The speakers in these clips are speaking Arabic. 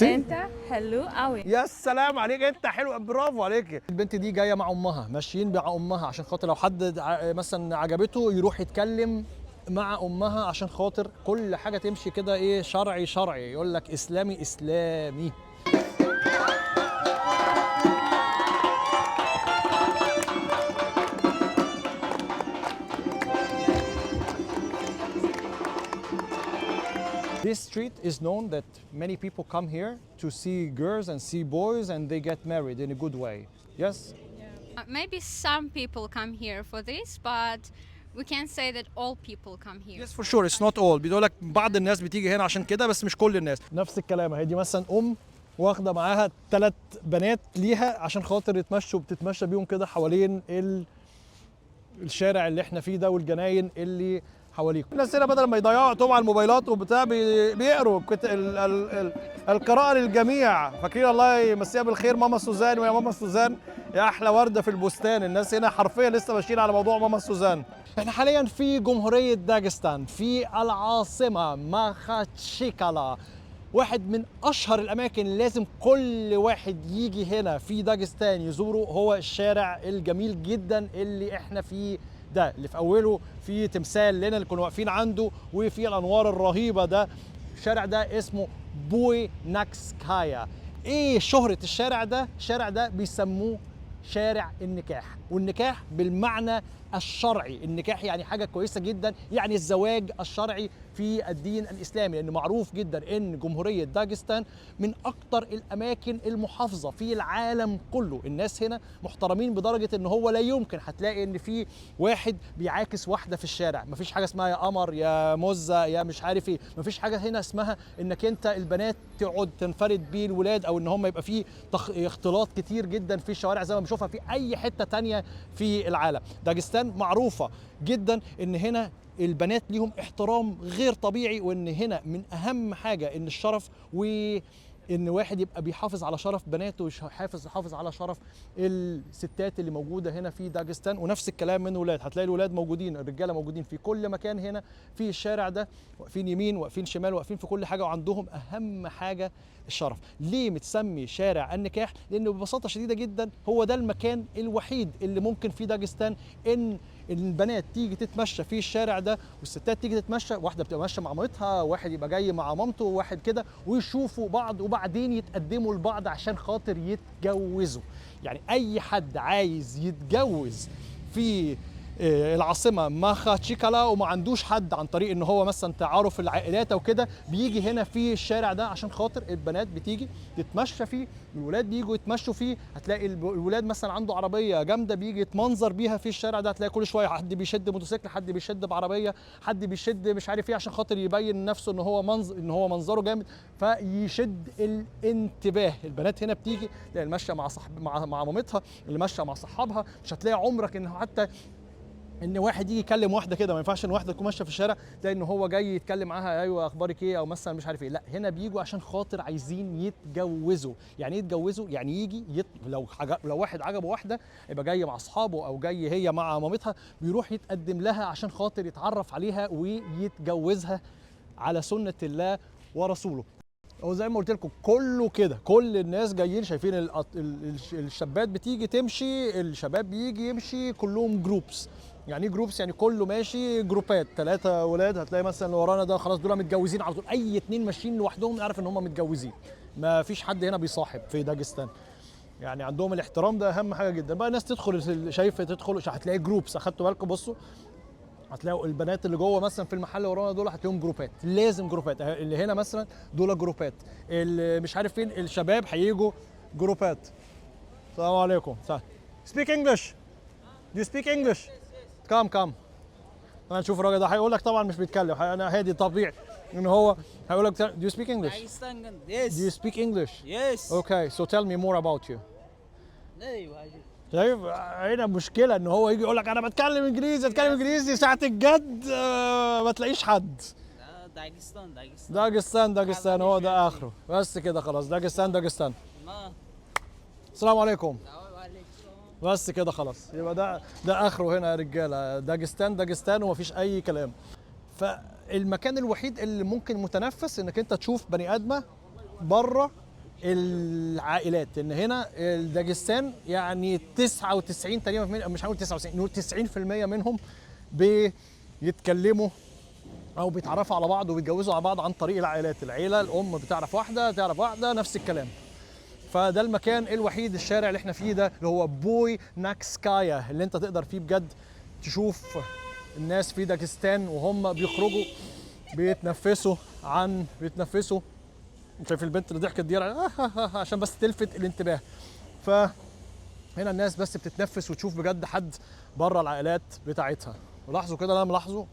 انت حلو قوي. يا سلام عليك، انت حلو، برافو عليك. البنت دي جايه مع امها، ماشيين مع امها عشان خاطر لو حد مثلا عجبته يروح يتكلم مع امها عشان خاطر كل حاجه تمشي كده ايه، شرعي شرعي، يقول لك اسلامي اسلامي. This street is known that many people come here to see girls and see boys and they get married in a good way. Yes? Maybe some people come here for this, but we can't say that all people come here. Yes for sure, it's not all. بيقول لك بعض الناس بتيجي هنا عشان كده بس مش كل الناس. نفس الكلام، هي دي مثلا واخده معاها 3 بنات ليها عشان خاطر يتمشوا، بتتمشى بيهم كده حوالين الشارع اللي احنا فيه ده والجناين اللي حواليكم. الناس هنا بدل ما يضيعوا وقتهم على الموبايلات وبتاع بيقروا القراءة للجميع. فاكرين الله يمسيها بالخير ماما سوزان، ويا ماما سوزان يا احلى وردة في البستان. الناس هنا حرفيا لسه ماشيين على موضوع ماما سوزان. احنا حاليا في جمهورية داغستان في العاصمة ماخاتشيكالا، واحد من اشهر الاماكن اللي لازم كل واحد يجي هنا في داغستان يزوره، هو الشارع الجميل جدا اللي احنا فيه ده، اللي في اوله في تمثال لنا اللي كنا واقفين عنده وفي الانوار الرهيبه ده. الشارع ده اسمه بوي ناكسكايا. ايه شهرة الشارع ده؟ الشارع ده بيسموه شارع النكاح، والنكاح بالمعنى الشرعي. النكاح يعني حاجة كويسة جدا، يعني الزواج الشرعي في الدين الإسلامي، لأنه معروف جدا أن جمهورية داغستان من أكثر الأماكن المحافظة في العالم كله. الناس هنا محترمين بدرجة أن هو لا يمكن هتلاقي أن في واحد بيعاكس واحدة في الشارع. مفيش حاجة اسمها يا قمر يا مزة يا مش عارف ايه، مفيش حاجة هنا اسمها انك انت البنات تقعد تنفرد بيه الولاد، او ان هم يبقى فيه اختلاط كتير جدا في الشوارع زي ما بنشوفها في اي حتة تانية في العالم. داغستان معروفة جدا ان هنا البنات ليهم احترام غير طبيعي، وان هنا من اهم حاجة ان الشرف، وان واحد يبقى بيحافظ على شرف بناته ويحافظ على شرف الستات اللي موجودة هنا في داغستان. ونفس الكلام من ولاد، هتلاقي الولاد موجودين، الرجالة موجودين في كل مكان هنا في الشارع ده، واقفين يمين واقفين شمال واقفين في كل حاجة، وعندهم اهم حاجة الشرف. ليه متسمي شارع النكاح؟ لانه ببساطة شديدة جدا هو ده المكان الوحيد اللي ممكن في داغستان ان البنات تيجي تتمشى في الشارع ده، والستات تيجي تتمشى، واحده بتبقى ماشيه مع مامتها، واحد يبقى جاي مع مامته، واحد كده، ويشوفوا بعض وبعدين يتقدموا لبعض عشان خاطر يتجوزوا. يعني اي حد عايز يتجوز في العاصمه ماخاتشيكالا وما عندوش حد عن طريق ان هو مثلا تعارف العائلات او كده، بيجي هنا في الشارع ده عشان خاطر البنات بتيجي تتمشى فيه، الولاد بييجوا يتمشوا فيه. هتلاقي الولاد مثلا عنده عربيه جامده بيجي يتمنظر بيها في الشارع ده، هتلاقي كل شويه حد بيشد موتوسيكل، حد بيشد بعربيه، حد بيشد مش عارف ايه عشان خاطر يبين نفسه ان هو منظره جامد، فيشد الانتباه. البنات هنا بتيجي تلاقي الماشيه مع مامتها، اللي ماشيه مع صحابها. مش هتلاقي عمرك ان حتى ان واحد يجي يكلم واحده كده، ما ينفعش ان واحده تكون ماشيه في الشارع تلاقي ان هو جاي يتكلم معاها ايوه اخبارك ايه او مثلا مش عارف ايه. لا، هنا بيجوا عشان خاطر عايزين يتجوزوا. يعني ايه يتجوزوا؟ يعني يجي لو واحد عجبه واحده يبقى جاي مع اصحابه او جاي هي مع مامتها، بيروح يتقدم لها عشان خاطر يتعرف عليها ويتجوزها على سنه الله ورسوله. هو زي ما قلت لكم كله كده، كل الناس جايين شايفين الشابات بتيجي تمشي، الشباب بيجي يمشي، كلهم جروبس. يعني ايه جروبس؟ يعني كله ماشي جروبات، 3 ولاد هتلاقي مثلا اللي ورانا ده خلاص دول متجوزين على طول، اي 2 ماشيين لوحدهم نعرف ان هم متجوزين. ما فيش حد هنا بيصاحب في داغستان، يعني عندهم الاحترام ده اهم حاجه جدا. بقى الناس تدخل، شايفه تدخل هتلاقي جروبس، اخدتوا بالكم؟ بصوا هتلاقوا البنات اللي جوه مثلا في المحل ورانا دول هتلاقيهم جروبات، لازم جروبات. اللي هنا مثلا دول جروبات، اللي مش عارف فين الشباب هيجوا جروبات. السلام عليكم. سبيك انجلش. دو سبيك انجلش؟ كام انا نشوف الراجل ده هيقول لك طبعا مش بيتكلم، انا هادي طبيعي ان هو هيقول لك دو سبيك انجلش؟ Yes. Do you speak English? Yes. Okay, so tell me more about you. ايوه. شايف هنا مشكلة ان هو يجي يقول لك انا بتكلم انجليزي ساعة الجد ما تلاقيش حد. داغستان هو ده اخره، بس كده خلاص. داغستان. السلام عليكم. بس كده خلاص، يبقى ده اخره هنا يا رجاله. داغستان ومفيش اي كلام. فالمكان الوحيد اللي ممكن متنفس انك انت تشوف بني ادمه بره العائلات، ان هنا داغستان يعني 99 تقريبا، مش هقول 99، نقول 90% منهم بيتكلموا او بيتعرفوا على بعض وبيتجوزوا على بعض عن طريق العائلات. العيله الام بتعرف واحده تعرف واحده نفس الكلام. فده المكان الوحيد، الشارع اللي احنا فيه ده اللي هو بوي ناكسكايا، اللي انت تقدر فيه بجد تشوف الناس في داغستان وهم بيخرجوا بيتنفسوا. شايف البنت اللي ضحكت دي عشان بس تلفت الانتباه. فهنا الناس بس بتتنفس وتشوف بجد حد بره العائلات بتاعتها. ولاحظوا كده، انا ملاحظه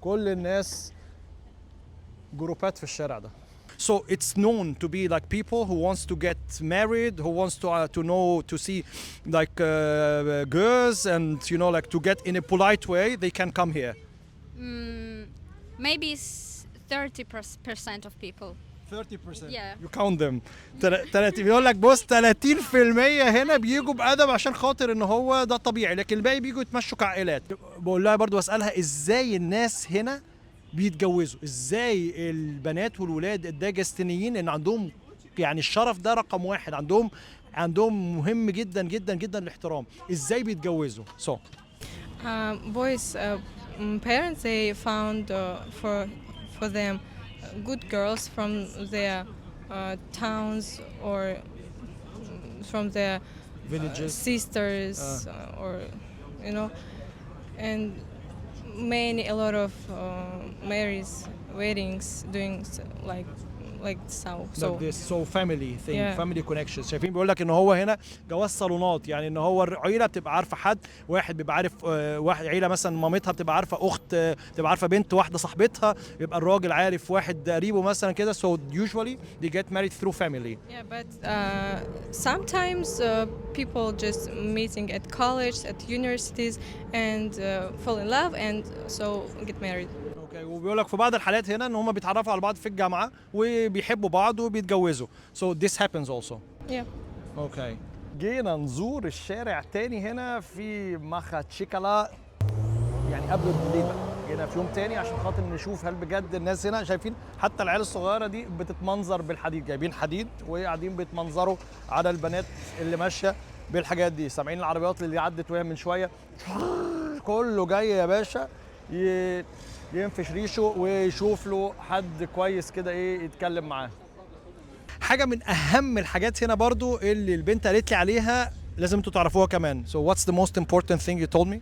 كل الناس جروبات في الشارع ده. So it's known to be like people who wants to get married, who wants to know, to see like girls, and you know, like to get in a polite way, they can come here. Maybe 30% of people. 30%. Yeah. You count them. 30 بيقول لك بص 30% هنا بيجوا بأدب عشان خاطر ان هو ده طبيعي، لكن الباقي بيجوا يتمشوا كعائلات. بقول لها برضو اسالها ازاي الناس هنا بيتجوزوا، ازاي البنات والولاد الداغستانيين ان عندهم يعني الشرف ده رقم واحد، عندهم مهم جدا جدا جدا الاحترام، ازاي بيتجوزوا. So Boys, parents, they found for them good girls from their towns or from their villages. sisters or you know, and a lot of marriages, weddings, doing like so. Like this, so family thing, Yeah. family connections. شايفين بيقول لك ان هو هنا جواز صالونات، يعني ان هو العيله بتبقى عارفه حد واحد، بيبقى عارف واحد عيله مثلا مامتها بتبقى عارفه اخت، بتبقى عارفه بنت واحده صاحبتها، يبقى الراجل عارف واحد قريبه مثلا كده. So usually they get married through family. Yeah, but sometimes people just meeting at college, at universities, and fall in love, and so get married. اوكي، وبيقول لك في بعض الحالات هنا ان هم بيتعرفوا على بعض في الجامعه وبيحبوا بعض وبيتجوزوا. So this happens also. Yeah. اوكي، جينا نزور الشارع تاني هنا في ماخاتشيكالا، يعني قبل بالليل بقى جينا في يوم تاني عشان خاطر نشوف هل بجد الناس هنا شايفين حتى العيال الصغيره دي بتتمنظر بالحديد، جايبين حديد وقاعدين بيتمنظروا على البنات اللي ماشيه بالحاجات دي. سامعين العربيات اللي عدت وهي من شويه، كله جاي يا باشا ينفش ريشه ويشوف له حد كويس كده ايه يتكلم معاه. حاجه من اهم الحاجات هنا برضو اللي البنت قالت لي عليها لازم انتوا تعرفوها كمان. So what's the most important thing you told me?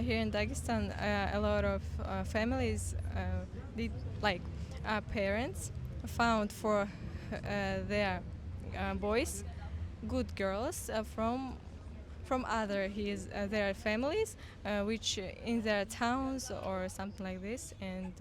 Here in Dagestan, a lot of families, did like parents found for their boys good girls from their families, which in their towns or something like this, and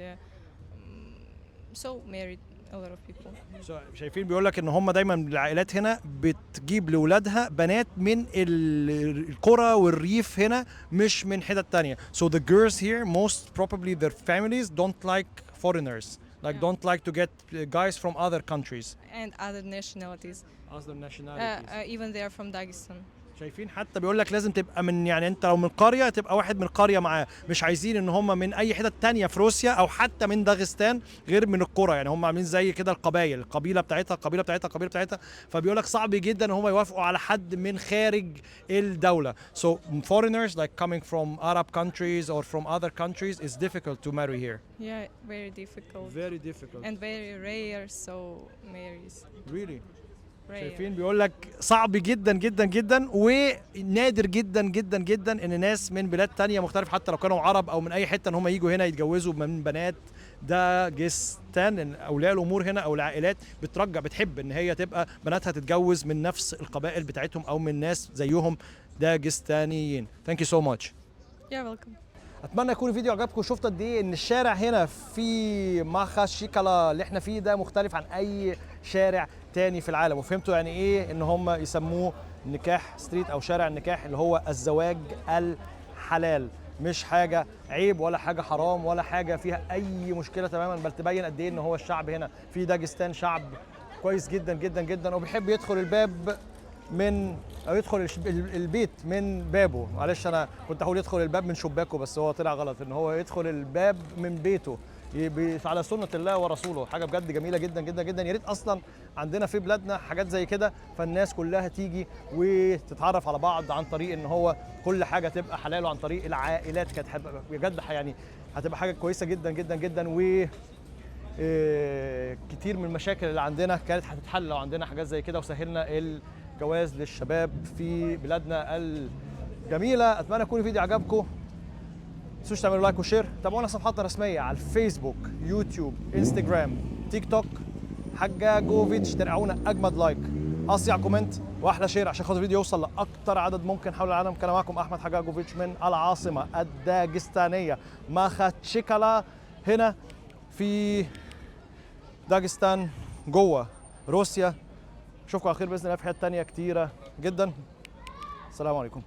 so married a lot of people. So شايفين بيقول لك ان هم دايما العائلات هنا بتجيب لاولادها بنات من القرى والريف هنا، مش من حتت تانية. So the girls here most probably their families don't like foreigners, like don't like to get guys from other countries. And other nationalities. Other nationalities. Even they are from Dagestan. شايفين حتى بيقول لك لازم تبقى من، يعني انت لو من قريه تبقى واحد من القريه معاه، مش عايزين ان هم من اي حته تانية في روسيا او حتى من داغستان غير من القرى. يعني هم عاملين زي كده القبائل، القبيله بتاعتها القبيله بتاعتها القبيله بتاعتها. فبيقول لك صعب جدا ان هم يوافقوا على حد من خارج الدوله. So foreigners like coming from Arab countries or from other countries is difficult to marry here. Yeah, very difficult. Very difficult. And very rare, so marries. Really? Rare. شايفين بيقول لك صعب جدا جدا جدا ونادر جدا جدا جدا ان ناس من بلاد تانية مختلفة حتى لو كانوا عرب او من اي حتة ان هم يجوا هنا يتجوزوا من بنات داغستان. ان اولياء الامور هنا او العائلات بتحب ان هي تبقى بناتها تتجوز من نفس القبائل بتاعتهم او من ناس زيهم داغستانيين. Thank you so much. You're welcome. اتمنى يكون الفيديو عجبكم وشفتوا قد ايه ان الشارع هنا في ماخاتشيكالا اللي احنا فيه ده مختلف عن اي شارع تاني في العالم، وفهمتوا يعني ايه ان هم يسموه نكاح ستريت او شارع النكاح، اللي هو الزواج الحلال، مش حاجه عيب ولا حاجه حرام ولا حاجه فيها اي مشكله تماما، بل تبين قد ايه ان هو الشعب هنا في داغستان شعب كويس جدا جدا جدا، وبيحب يدخل الباب من او يدخل البيت من بابه. معلش انا كنت هقول يدخل الباب من شباكه بس هو طلع غلط، ان هو يدخل الباب من بيته. على سنه الله ورسوله، حاجه بجد جميله جدا جدا جدا. يا ريت اصلا عندنا في بلادنا حاجات زي كده، فالناس كلها تيجي وتتعرف على بعض عن طريق ان هو كل حاجه تبقى حلال، وعن طريق العائلات. كانت بجد يعني هتبقى حاجه كويسه جدا جدا جدا. و كتير من المشاكل اللي عندنا كانت هتتحل لو عندنا حاجات زي كده، وسهلنا الجواز للشباب في بلادنا الجميله. اتمنى يكون الفيديو عجبكم. تنسوش تعملوا لايك وشير. تابعونا صفحاتنا الرسميه على الفيسبوك، يوتيوب، انستجرام، تيك توك، حجاجوفيتش. ترقعونا اجمد لايك، اصيع كومنت، واحلى شير عشان خاطر الفيديو يوصل لاكتر عدد ممكن حول العالم. كان معكم احمد حجاجوفيتش من العاصمه الداغستانيه ماخاتشكالا، هنا في داغستان جوه روسيا. اشوفكم على خير باذن الله في حته ثانيه كتيره جدا. السلام عليكم.